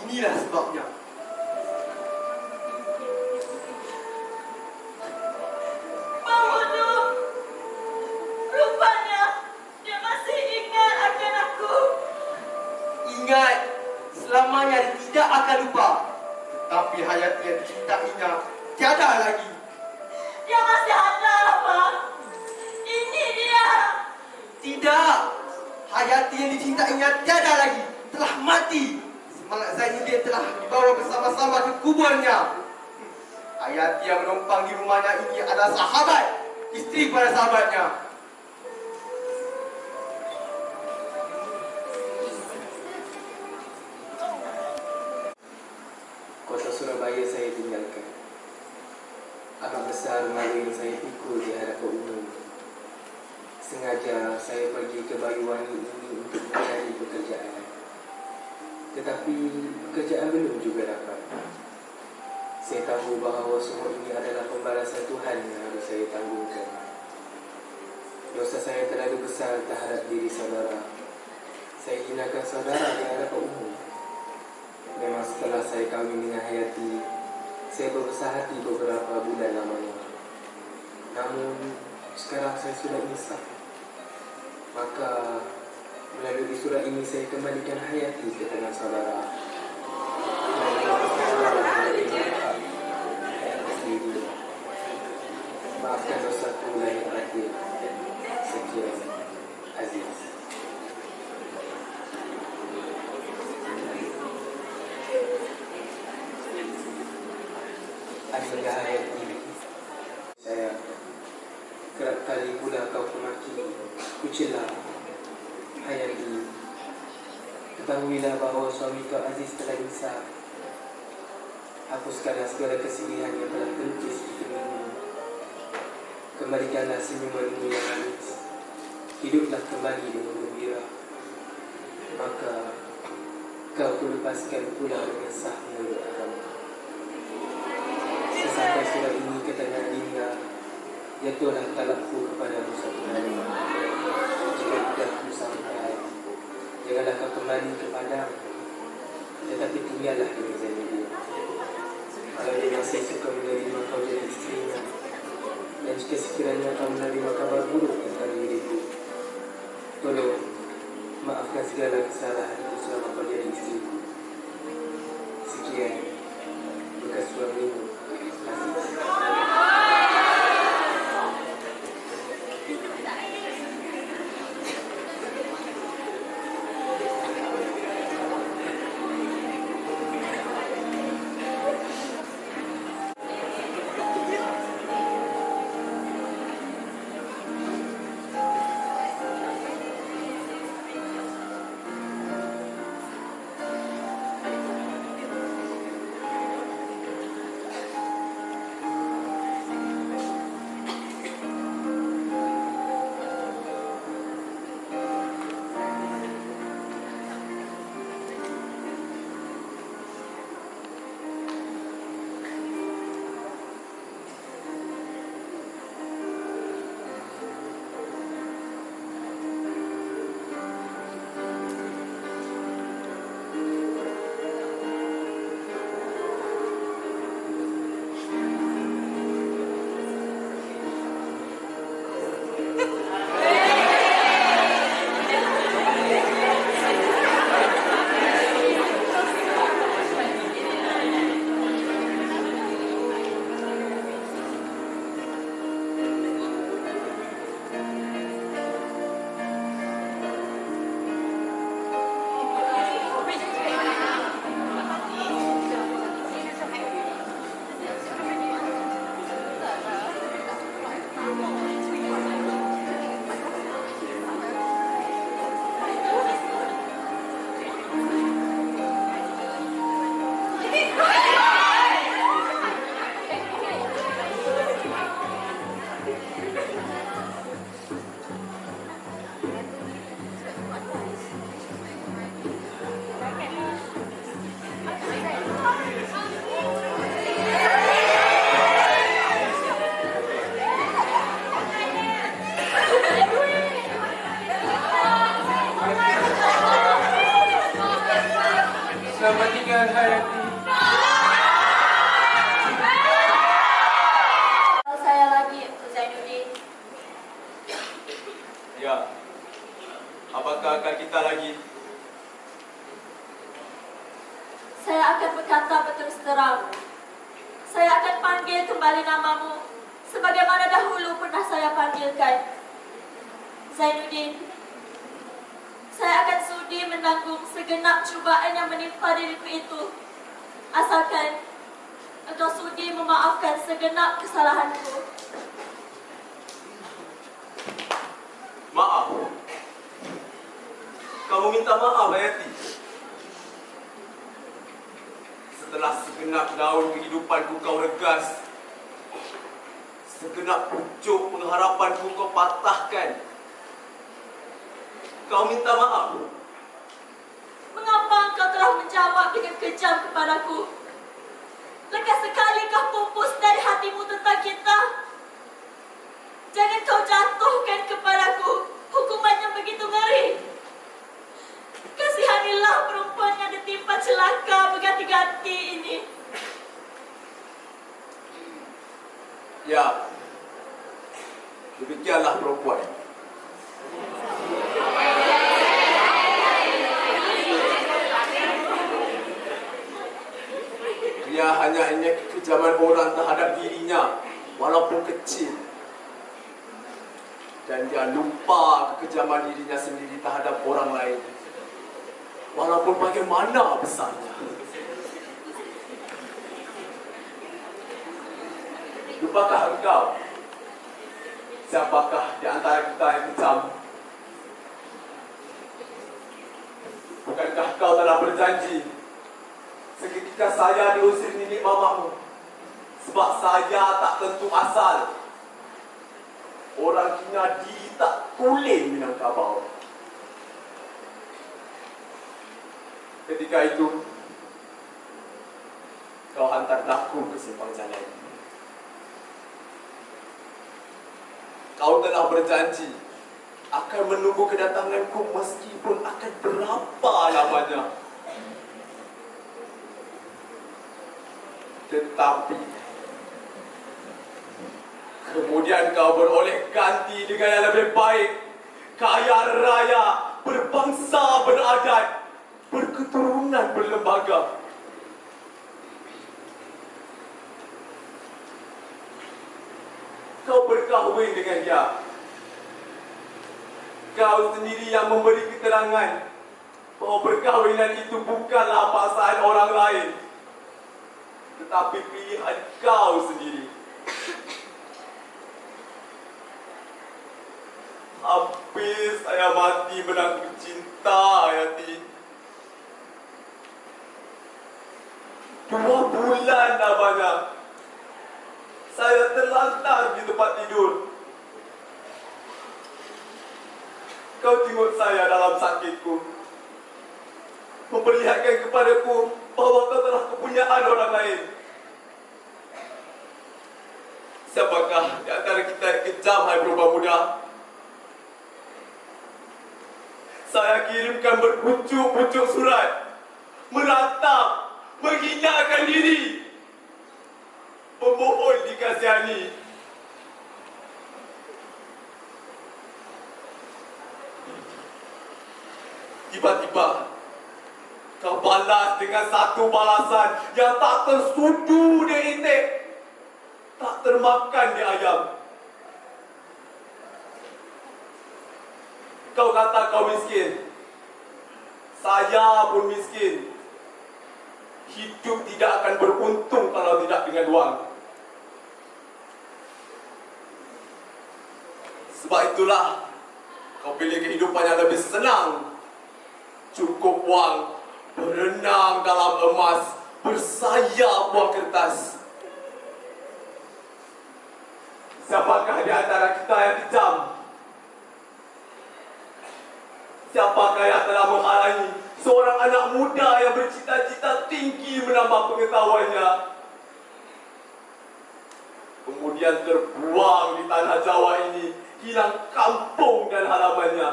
Inilah sebabnya. Bang Mulu, rupanya dia masih ingat akan aku. Ingat bawa bersama-sama ke kuburnya. Hayati yang menumpang di rumahnya ini adalah sahabat, isteri pada sahabatnya. Kota Surabaya saya tinggalkan. Amat besar malu yang saya pikul di hadapan umum. Sengaja saya pergi ke Bayuwangi ini untuk mencari pekerjaan. Tetapi pekerjaan belum juga dapat. Saya tahu bahawa semua ini adalah pembalasan Tuhan yang harus saya tanggungkan. Dosa saya terlalu besar terhadap diri saudara. Saya hinakan saudara di hadapan umum. Memang setelah saya kahwin dengan Hayati, saya berbesar hati beberapa bulan lamanya. Namun sekarang saya sudah insaf. Maka melalui surat ini saya kembalikan Hayati ke tangan saudara. Maafkan dosaku lahir batin. Sekian, Aziz. Adinda Hayati, saya kerap kali pula kau kumaki, kucela. Hayati, ketahuilah bahawa suami kau Aziz telah insaf. Hapuskanlah segala kesedihan yang telah terlukis di keningmu. Kembalikanlah senyumanmu yang manis. Hiduplah kembali dengan gembira. Maka kau kulepaskan pula dengan sah menurut agama. Sesampai surat ini ke tangan Adinda, jatuhlah talakku kepadamu satu hari. Jika tidak ku sampai, janganlah kau kembali ke Padang, tetapi tinggallah dengan Zainuddin. Kalau dia masih suka menerima kau jadi istrinya, dan jika sekiranya kau menerima kabar buruk tentang diriku, tolong maafkan segala kesalahanku selama kau jadi istriku. Sekian, bekas suamimu, Aziz. Selamat tinggal Hayati. Saya lagi, Zainuddin. Ya. Apakah akan kita lagi? Saya akan berkata berterus terang. Saya akan panggil kembali namamu sebagaimana dahulu pernah saya panggilkan. Zainuddin, saya akan sudi menanggung segenap cubaan yang menimpa diriku itu Asalkan engkau sudi memaafkan segenap kesalahanku. Maaf. Kamu minta maaf, Hayati. Setelah segenap daun kehidupanku kau regas, segenap pucuk pengharapanku kau patahkan, kau minta maaf. Mengapa engkau telah menjawab dengan kejam kepadaku? Lekas sekali kau pupus dari hatimu tentang kita. Jangan kau jatuhkan kepadaku hukuman yang begitu ngeri. Kasihanilah perempuan yang ditimpa celaka berganti-ganti ini. Ya, demikianlah perempuan. Dia hanya ingin kekejaman orang terhadap dirinya, walaupun kecil. Dan dia lupa kekejaman dirinya sendiri terhadap orang lain, walaupun bagaimana besarnya. Lupakah engkau siapakah di antara kita yang kejam? Bukankah kau telah berjanji seketika saya diusir nenek mamamu sebab saya tak tentu asal? Orang Kinadi tak boleh Minangkabau. Ketika itu kau hantar aku ke simpang jalan. Kau telah berjanji akan menunggu kedatanganku meskipun akan berapa lamanya. Tetapi kemudian kau beroleh ganti dengan yang lebih baik, kaya raya, berbangsa, beradat, berketurunan, berlembaga. Kau berkahwin dengan dia. Kau sendiri yang memberi keterangan bahawa perkahwinan itu bukanlah paksaan orang lain, tetapi pilihan kau sendiri. Hampir saya mati menanggung cinta, Hayati. 2 bulan lamanya saya terlantar di tempat tidur. Kau jenguk saya dalam sakitku, memperlihatkan kepadaku bahawa kau telah kepunyaan orang lain. Siapakah di antara kita yang kejam, hai perempuan muda? Saya kirimkan berpucuk-pucuk surat, meratap, menghinakan diri, memohon dikasihani. Tiba-tiba kau balas dengan satu balasan yang tak tersudu di itik, tak termakan di ayam. Kau kata kau miskin, saya pun miskin. Hidup tidak akan beruntung kalau tidak dengan wang. Sebab itulah kau pilih kehidupan yang lebih senang. Cukup wang, berenang dalam emas, bersayap buah kertas. Siapakah di antara kita yang kejam? Siapakah yang telah menghalangi seorang anak muda yang bercita-cita tinggi menambah pengetahuannya, kemudian terbuang di tanah Jawa ini, hilang kampung dan halamannya,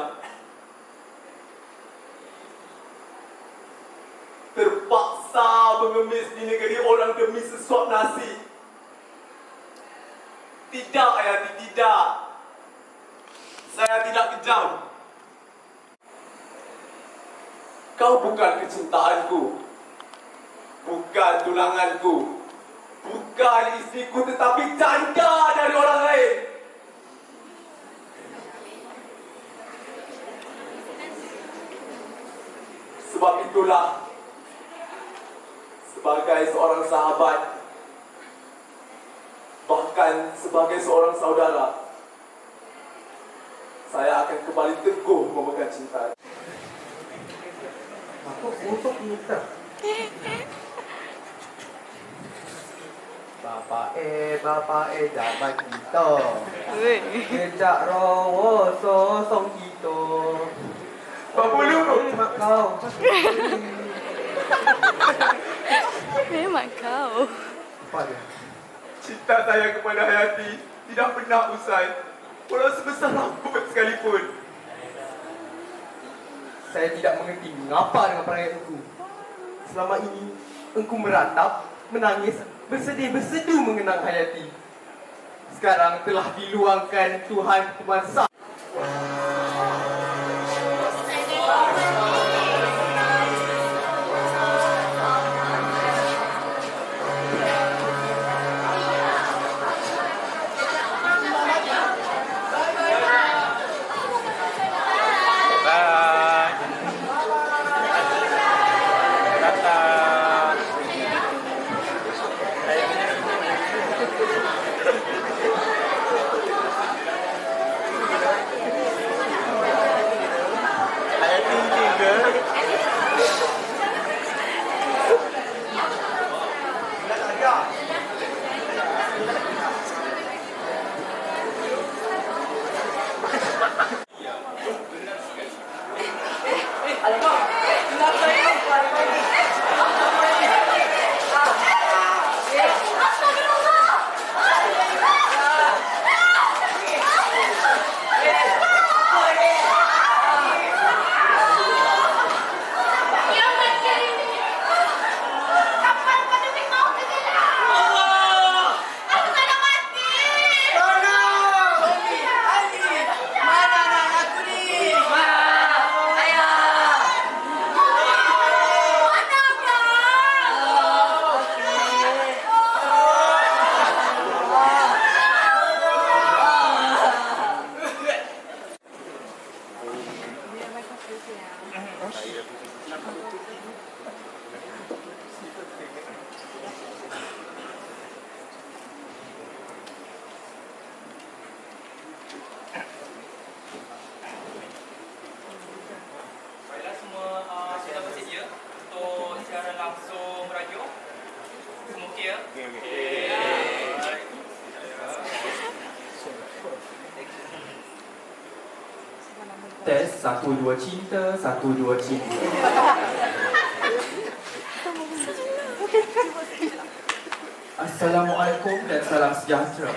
terpaksa mengemis di negeri orang demi sesuap nasi? Tidak, Hayati, tidak. Saya tidak kejam. Kau bukan kecintaanku, bukan tunanganku, bukan istriku, tetapi janda dari orang lain. Sebab itulah, sebagai sebagai seorang saudara, saya akan kembali teguh memegang cinta. Aku untuk minta. Bapak jabat kita. Kejak rawa sosong kita. Apa lu? Mak kau. Memang kau. Apa dia? Cinta saya kepada Hayati tidak pernah usai, walau sebesar rambut sekalipun. Saya tidak mengerti mengapa dengan perangai engkau. Selama ini engkau meratap, menangis, bersedih-bersedu mengenang Hayati. Sekarang telah diluangkan Tuhan kuasa. Baiklah semua sudah bersedia untuk siaran langsung radio? Semua okey ya? Tes 1 2 cinta 1 2 cinta. Assalamualaikum dan salam sejahtera.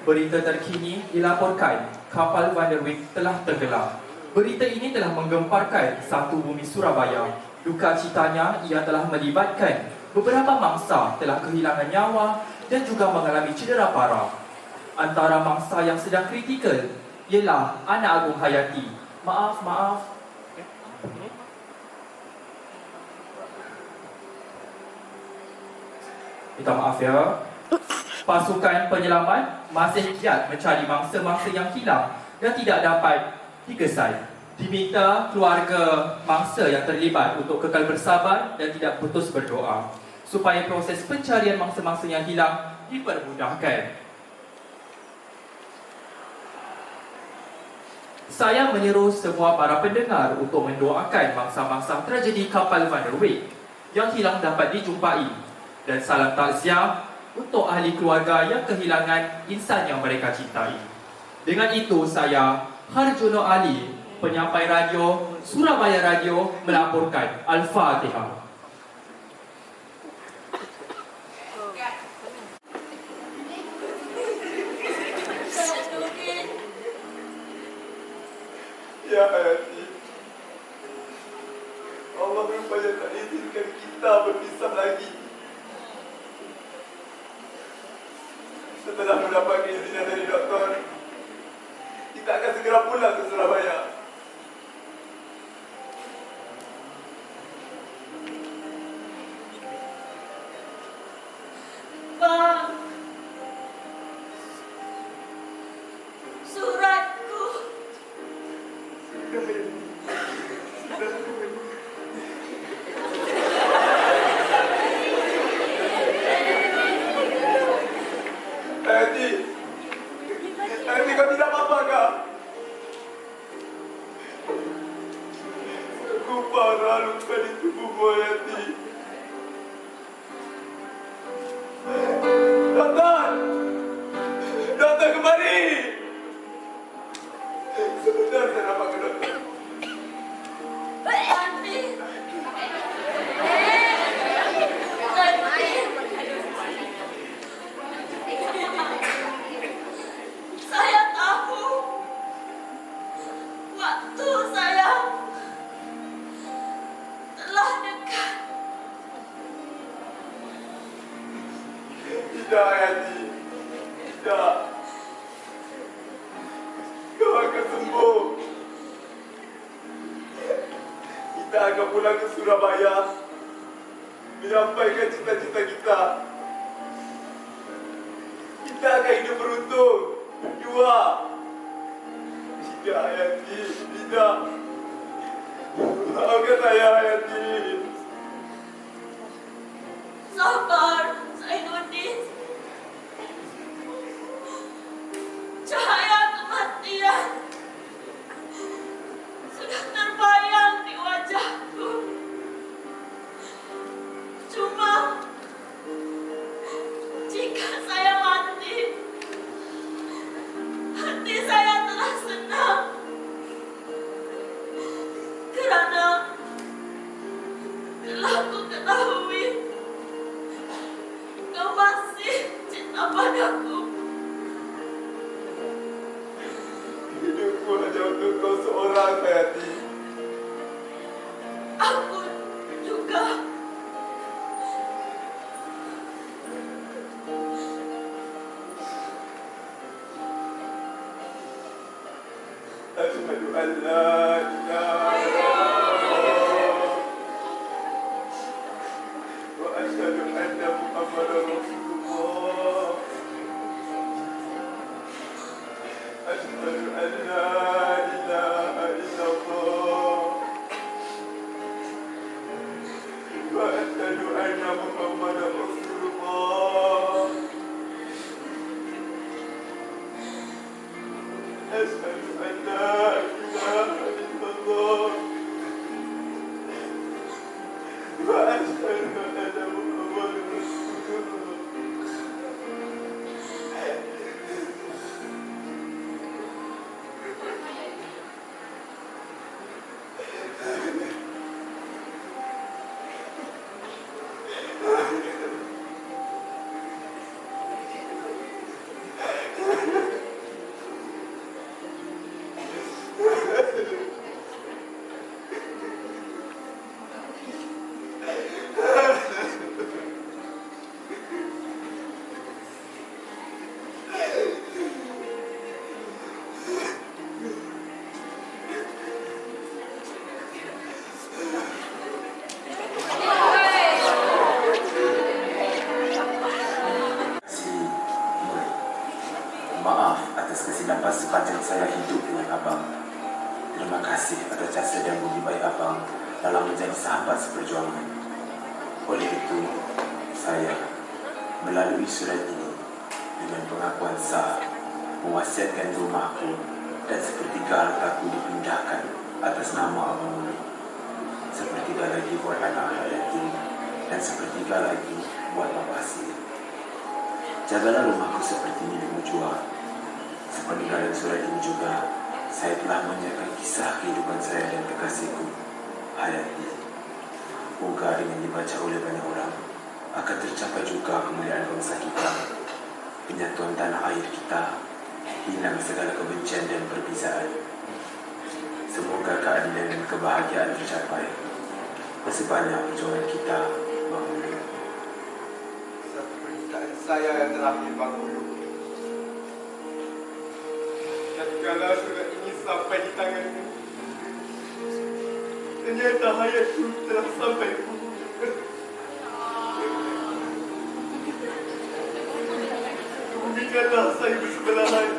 Berita terkini dilaporkan kapal Van der Wijk telah tenggelam. Berita ini telah menggemparkan satu bumi Surabaya. Duka citanya ia telah melibatkan beberapa mangsa telah kehilangan nyawa dan juga mengalami cedera parah. Antara mangsa yang sedang kritikal ialah Anak Agung Hayati. Maaf. Minta maaf ya. Pasukan penyelamat masih giat mencari mangsa-mangsa yang hilang dan tidak dapat digesai. Diminta keluarga mangsa yang terlibat untuk kekal bersabar dan tidak putus berdoa supaya proses pencarian mangsa-mangsa yang hilang dipermudahkan. Saya menyeru semua para pendengar untuk mendoakan mangsa-mangsa tragedi kapal Van der Wijk yang hilang dapat dijumpai, dan salam takziah untuk ahli keluarga yang kehilangan insan yang mereka cintai. Dengan itu saya, Harjono Ali, penyampai radio Surabaya Radio, melaporkan Al-Fatihah. Ya Hayati, Allah rupanya tak izinkan kita berpisah lagi. Setelah mendapat keizinan dari doktor, kita akan segera pulang ke Surabaya. Bang, suratku. Hayati, kau tidak apa-apa kah? Aku parah luka di tubuhmu Hayati. Dokter! Dokter kemari! Sebentar saya nampak ke dokter. Saya tahu waktu saya telah dekat. Tidak Hayati. Tidak. Kau akan sembuh. Kita akan pulang ke Surabaya menyampaikan cita-cita kita. Kita akan hidup beruntung berdua. Tidak Hayati, tidak. Maafkan saya Hayati. Sabar, Zainuddin. Cahaya kematian sudah terbayang di wajahku. Cuma jika saya mati, hati saya telah senang. Kerana telah ku ketahui kau masih cinta padaku. Hidupku hanya untuk kau seorang Hayati. Aku juga. Asyhadu an la ilaha illallah wa asyhadu anna Muhammadar Rasulullah. Asyhadu an la ilaha illallah wa asyhadu anna Muhammadar Rasulullah. Asyhadu an la ilaha illallah wa asyhadu anna Muhammadar Rasulullah. Maaf atas kesilapan sepanjang saya hidup dengan abang. Terima kasih atas jasa dan budi baik abang dalam menjadi sahabat seperjuangan. Oleh itu, saya melalui surat ini dengan pengakuan sah mewasiatkan rumahku dan sepertiga hartaku dipindahkan atas nama abang Mulu. Sepertiga lagi buat anak-anak yatim dan sepertiga lagi buat bapa asing. Jagalah rumahku seperti milikmu jua. Sepeninggalan surat ini juga, saya telah menyerahkan kisah kehidupan saya dan kekasihku, Hayati. Moga dengan dibaca oleh banyak orang, akan tercapai juga kemuliaan bangsa kita, penyatuan tanah air kita, hilang segala kebencian dan perbezaan. Semoga keadilan dan kebahagiaan tercapai. Sebanyak perjuangan kita, Bang Mulu. Satu permintaan saya yang terakhir, Bang Mulu. Jikalau surat ini sampai di tanganmu, ternyata hayatku telah sampai buku. Berikanlah saya bersebelahan